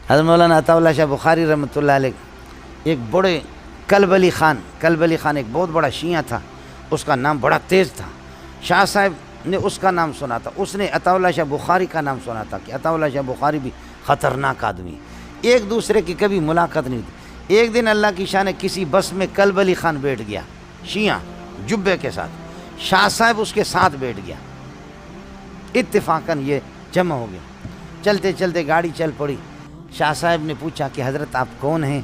حضرت مولانا عطا اللہ شاہ بخاری رحمۃ اللہ علیہ ایک بڑے کلب علی خان ایک بہت بڑا شیعہ تھا، اس کا نام بڑا تیز تھا. شاہ صاحب نے اس کا نام سنا تھا، اس نے عطا اللہ شاہ بخاری کا نام سنا تھا کہ عطا اللہ شاہ بخاری بھی خطرناک آدمی. ایک دوسرے کی کبھی ملاقات نہیں تھی. ایک دن اللہ کی شان کسی بس میں کلب علی خان بیٹھ گیا شیعہ جبے کے ساتھ، شاہ صاحب اس کے ساتھ بیٹھ گیا. اتفاقاً یہ جمع ہو گیا. چلتے چلتے گاڑی چل پڑی. شاہ صاحب نے پوچھا کہ حضرت آپ کون ہیں،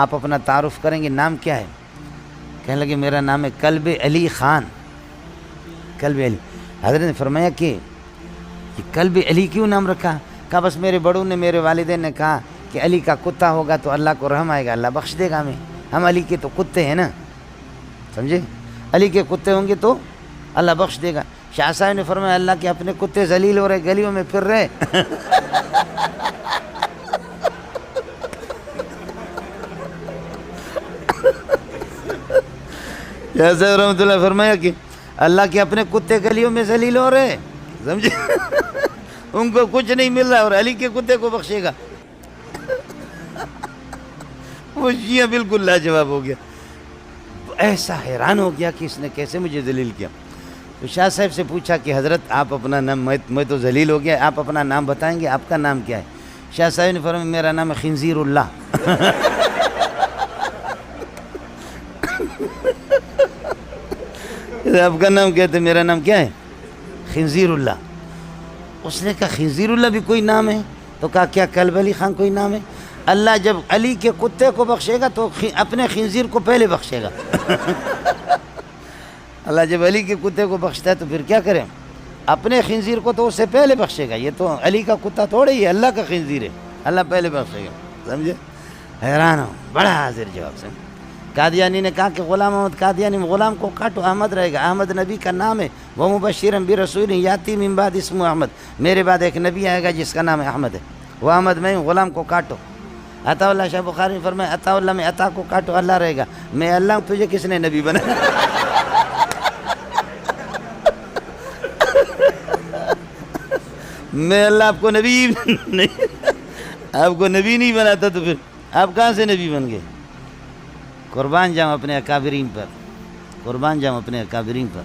آپ اپنا تعارف کریں گے، نام کیا ہے؟ کہنے لگے میرا نام ہے کلب علی خان. کلب علی. حضرت نے فرمایا کہ یہ کلب علی کیوں نام رکھا؟ کہا بس میرے بڑوں نے، میرے والدین نے کہا کہ علی کا کتا ہوگا تو اللہ کو رحم آئے گا، اللہ بخش دے گا ہمیں. ہم علی کے تو کتے ہیں نا، سمجھے؟ علی کے کتے ہوں گے تو اللہ بخش دے گا. شاہ صاحب نے فرمایا اللہ کے اپنے کتے ذلیل ہو رہے، گلیوں میں پھر رہے. شاہ صاحب رحمۃ اللہ فرمایا کہ اللہ کے اپنے کتے گلیوں میں ذلیل ہو رہے، سمجھے؟ ان کو کچھ نہیں مل رہا اور علی کے کتے کو بخشے گا. وہ شیعہ بالکل لاجواب ہو گیا، ایسا حیران ہو گیا کہ اس نے کیسے مجھے ذلیل کیا. تو شاہ صاحب سے پوچھا کہ حضرت آپ اپنا نام، میں تو ذلیل ہو گیا، آپ اپنا نام بتائیں گے، آپ کا نام کیا ہے؟ شاہ صاحب نے فرمایا میرا نام ہے خنزیر اللہ. آپ کا نام کہتے میرا نام کیا ہے؟ خنزیر اللہ. اس نے کہا خنزیر اللہ بھی کوئی نام ہے؟ تو کہا کیا کلب علی خان کوئی نام ہے؟ اللہ جب علی کے کتے کو بخشے گا تو اپنے خنزیر کو پہلے بخشے گا. اللہ جب علی کے کتے کو بخشتا ہے تو پھر کیا کریں؟ اپنے خنزیر کو تو اس سے پہلے بخشے گا. یہ تو علی کا کتا تھوڑے ہی اللہ کا خنزیر ہے، اللہ پہلے بخشے گا. سمجھے؟ حیران ہو، بڑا حاضر جواب سے. قادیانی نے کہا کہ غلام احمد قادیانی، غلام کو کاٹو، احمد رہے گا. احمد نبی کا نام ہے. وہ مبشرا برسول یاتی من بعد اسمہ احمد، میرے بعد ایک نبی آئے گا جس کا نام احمد ہے، وہ احمد میں ہوں، غلام کو کاٹو. عطا اللہ شاہ بخاری نے فرمایا عطا اللہ میں عطا کو کاٹو، اللہ رہے گا. میں اللہ ہوں، تجھے کس نے نبی بنا؟ میں اللہ آپ کو نبی نہیں، آپ کو نبی نہیں بناتا تو پھر آپ کہاں سے نبی بن گئے؟ قربان جاؤں اپنے اکابرین پر، قربان جاؤں اپنے اکابرین پر.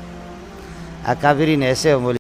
اکابرین ایسے ہو